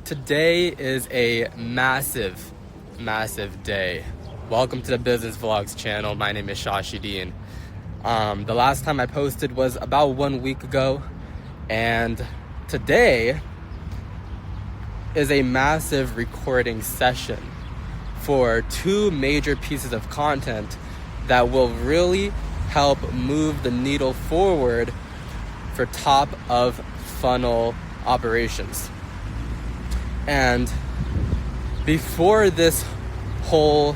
Today is a massive day. Welcome to the Business Vlogs channel. My name is Shashi Dean. The last time I posted was about 1 week ago, and today is a massive recording session for two major pieces of content that will really help move the needle forward for top of funnel operations. And before this whole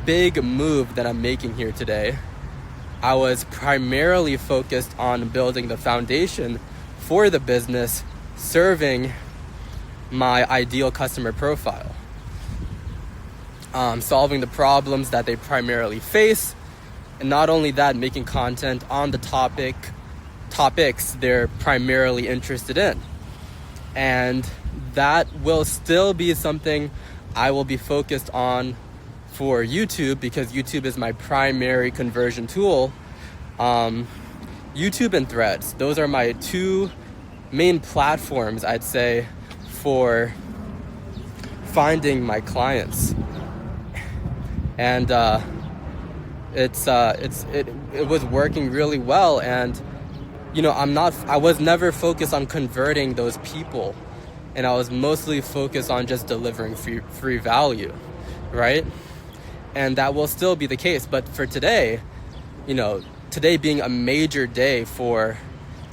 big move that I'm making here today, I was primarily focused on building the foundation for the business, serving my ideal customer profile, solving the problems that they primarily face, and not only that, making content on the topics they're primarily interested in. And that will still be something I will be focused on for YouTube, because YouTube is my primary conversion tool. YouTube and Threads, those are my two main platforms, I'd say, for finding my clients. And it was working really well. And I was never focused on converting those people, and I was mostly focused on just delivering free value, right? And that will still be the case. But for today, today being a major day for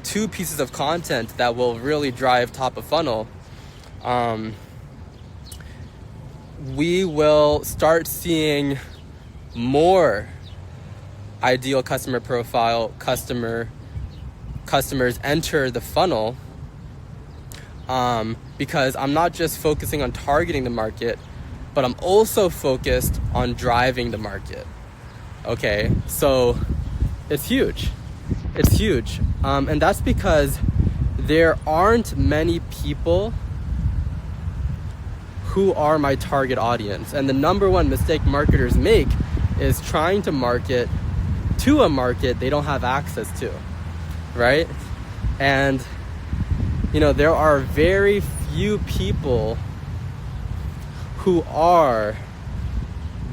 two pieces of content that will really drive top of funnel, we will start seeing more ideal customer profile customers enter the funnel, because I'm not just focusing on targeting the market, but I'm also focused on driving the market. Okay, so it's huge. And that's because there aren't many people who are my target audience. And the number one mistake marketers make is trying to market to a market they don't have access to, right? And there are very few people who are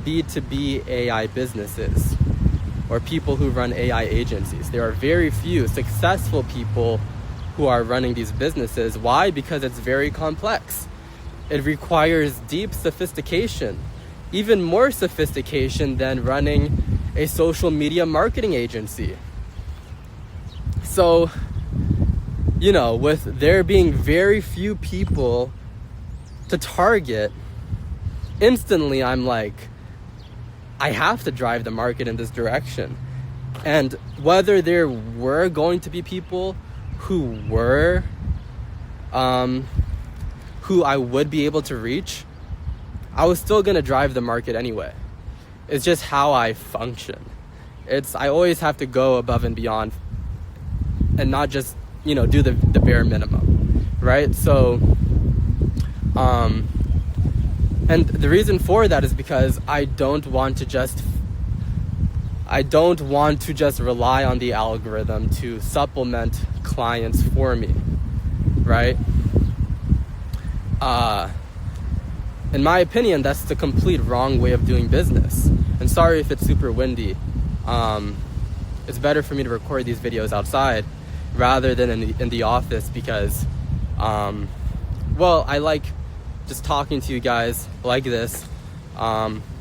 B2B AI businesses or people who run AI agencies. There are very few successful people who are running these businesses. Why? Because it's very complex. It requires deep sophistication, even more sophistication than running a social media marketing agency. So, with there being very few people to target, instantly I'm like, I have to drive the market in this direction. And whether there were going to be people who I would be able to reach, I was still gonna drive the market anyway. It's just how I function. I always have to go above and beyond and not just do the bare minimum, right? So and the reason for that is because I don't want to just rely on the algorithm to supplement clients for me, right? In my opinion, that's the complete wrong way of doing business. And sorry if it's super windy. It's better for me to record these videos outside rather than in the office, because I like just talking to you guys like this,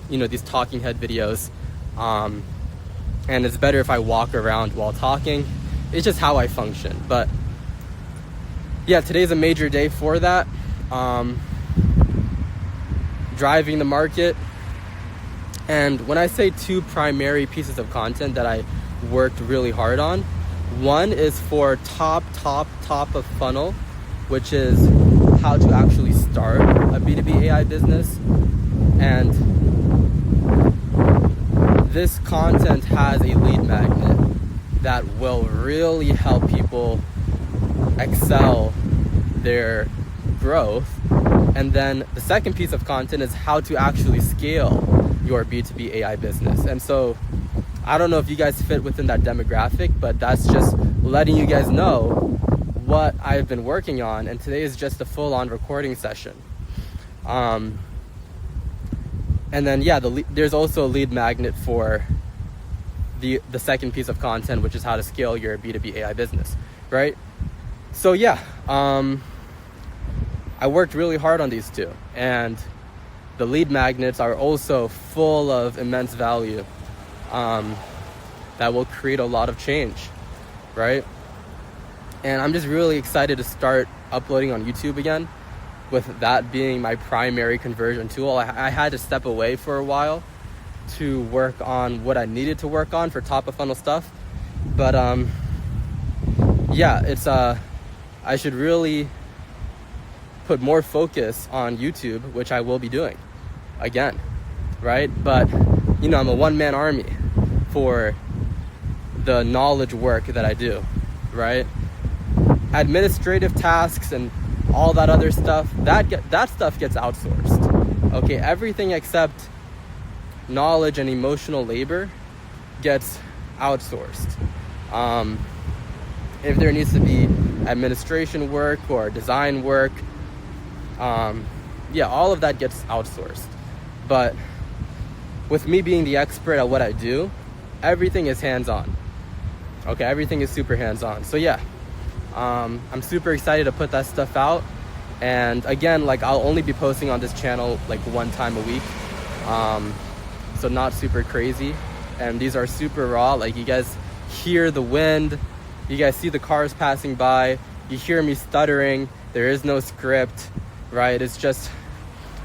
these talking head videos, and it's better if I walk around while talking. It's just how I function. But yeah, today's a major day for that. Driving the market. And when I say two primary pieces of content that I worked really hard on, one is for top of funnel, which is how to actually start a B2B AI business. And this content has a lead magnet that will really help people excel their growth. And then the second piece of content is how to actually scale your B2B AI business. And so I don't know if you guys fit within that demographic, but that's just letting you guys know what I've been working on, and today is just a full-on recording session. And then there's also a lead magnet for the second piece of content, which is how to scale your B2B AI business, right? So I worked really hard on these two, and the lead magnets are also full of immense value that will create a lot of change, right? And I'm just really excited to start uploading on YouTube again, with that being my primary conversion tool. I had to step away for a while to work on what I needed to work on for top of funnel stuff. But I should really put more focus on YouTube, which I will be doing again, right? But I'm a one-man army for the knowledge work that I do, right? Administrative tasks and all that other stuff, that stuff gets outsourced. Okay, everything except knowledge and emotional labor gets outsourced. If there needs to be administration work or design work, all of that gets outsourced. But with me being the expert at what I do, everything is hands-on. Okay, everything is super hands-on. So I'm super excited to put that stuff out. And again, I'll only be posting on this channel one time a week. So not super crazy. And these are super raw. You guys hear the wind, you guys see the cars passing by, you hear me stuttering, there is no script, right? It's just,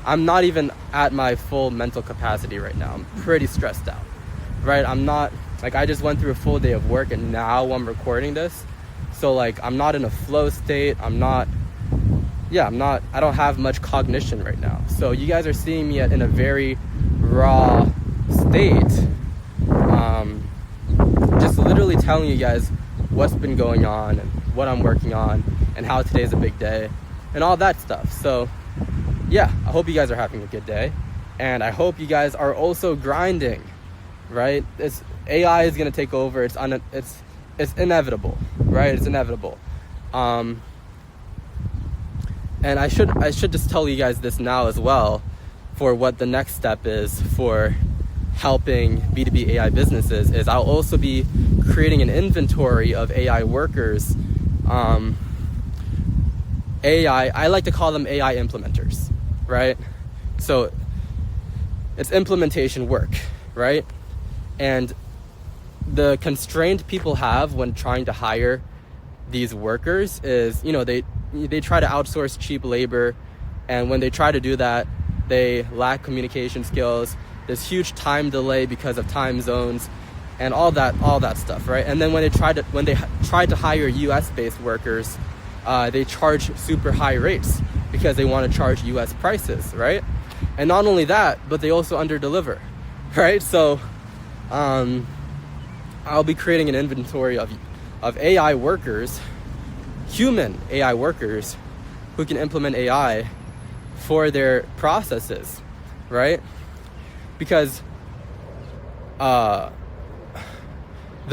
I'm not even at my full mental capacity right now. I'm pretty stressed out, right? I'm not, I just went through a full day of work and now I'm recording this. So I'm not in a flow state. I don't have much cognition right now. So you guys are seeing me in a very raw state. Just literally telling you guys what's been going on and what I'm working on and how today's a big day and all that stuff. So I hope you guys are having a good day, and I hope you guys are also grinding, right? AI is going to take over. It's inevitable, right? It's inevitable. And I should just tell you guys this now as well, for what the next step is for helping B2B AI businesses is I'll also be creating an inventory of AI workers. I like to call them AI implementers, right? So it's implementation work, right? And the constraint people have when trying to hire these workers is, they try to outsource cheap labor, and when they try to do that, they lack communication skills. There's huge time delay because of time zones and all that stuff, right? And then when they tried to hire US-based workers, they charge super high rates because they want to charge US prices, right? And not only that, but they also underdeliver, right? So I'll be creating an inventory of AI workers, human AI workers, who can implement AI for their processes, right? Because the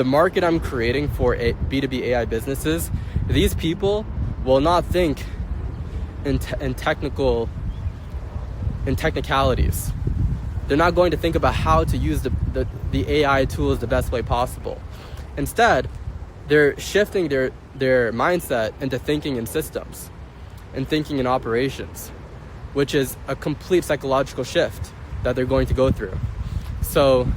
market I'm creating for B2B AI businesses, these people will not think in technicalities. They're not going to think about how to use the AI tools the best way possible. Instead, they're shifting their mindset into thinking in systems and thinking in operations, which is a complete psychological shift that they're going to go through. So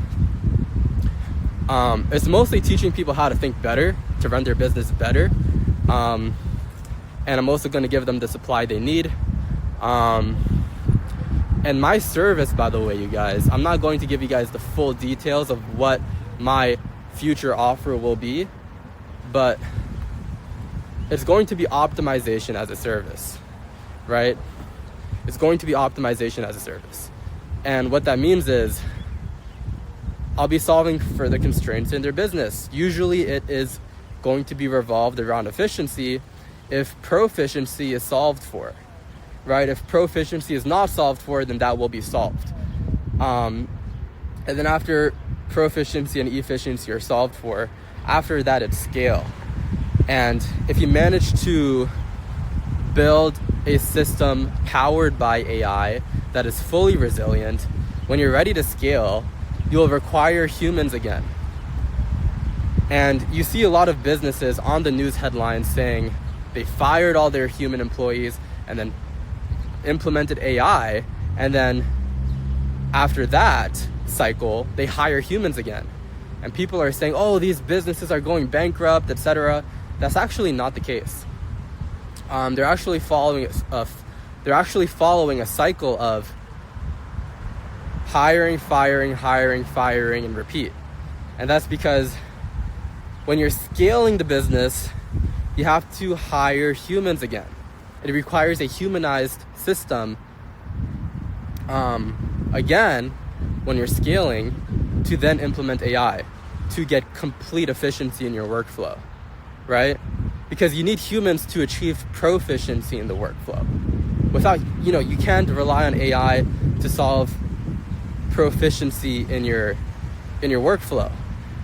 it's mostly teaching people how to think better, to run their business better. And I'm also going to give them the supply they need. And my service, by the way, you guys, I'm not going to give you guys the full details of what my future offer will be, but it's going to be optimization as a service, right? It's going to be optimization as a service. And what that means is I'll be solving for the constraints in their business. Usually it is going to be revolved around efficiency if proficiency is solved for, right? If proficiency is not solved for, then that will be solved. And then after proficiency and efficiency are solved for, after that it's scale, And if you manage to build a system powered by AI that is fully resilient, when you're ready to scale, you'll require humans again. And you see a lot of businesses on the news headlines saying they fired all their human employees and then implemented AI, and then after that cycle, they hire humans again. And people are saying, oh, these businesses are going bankrupt, etc. That's actually not the case. They're actually following a cycle of hiring, firing, and repeat. And that's because when you're scaling the business, you have to hire humans again. It requires a humanized system, again, when you're scaling, to then implement AI to get complete efficiency in your workflow, right? Because you need humans to achieve proficiency in the workflow. Without, you can't rely on AI to solve proficiency in your workflow,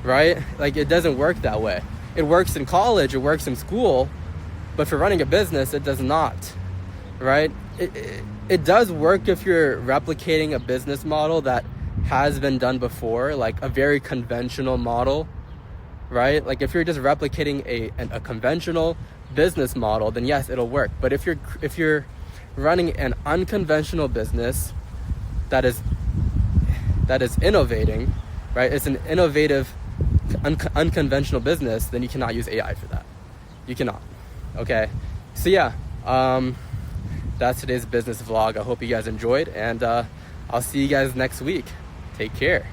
right? Like, it doesn't work that way. It works in college, it works in school, but for running a business, it does not, right? It does work if you're replicating a business model that has been done before, like a very conventional model, right? Like if you're just replicating a conventional business model, then yes, it'll work. But if you're running an unconventional business that is innovating, right? It's an innovative, unconventional business, then you cannot use AI for that. You cannot. Okay. So yeah, that's today's business vlog. I hope you guys enjoyed, and I'll see you guys next week. Take care.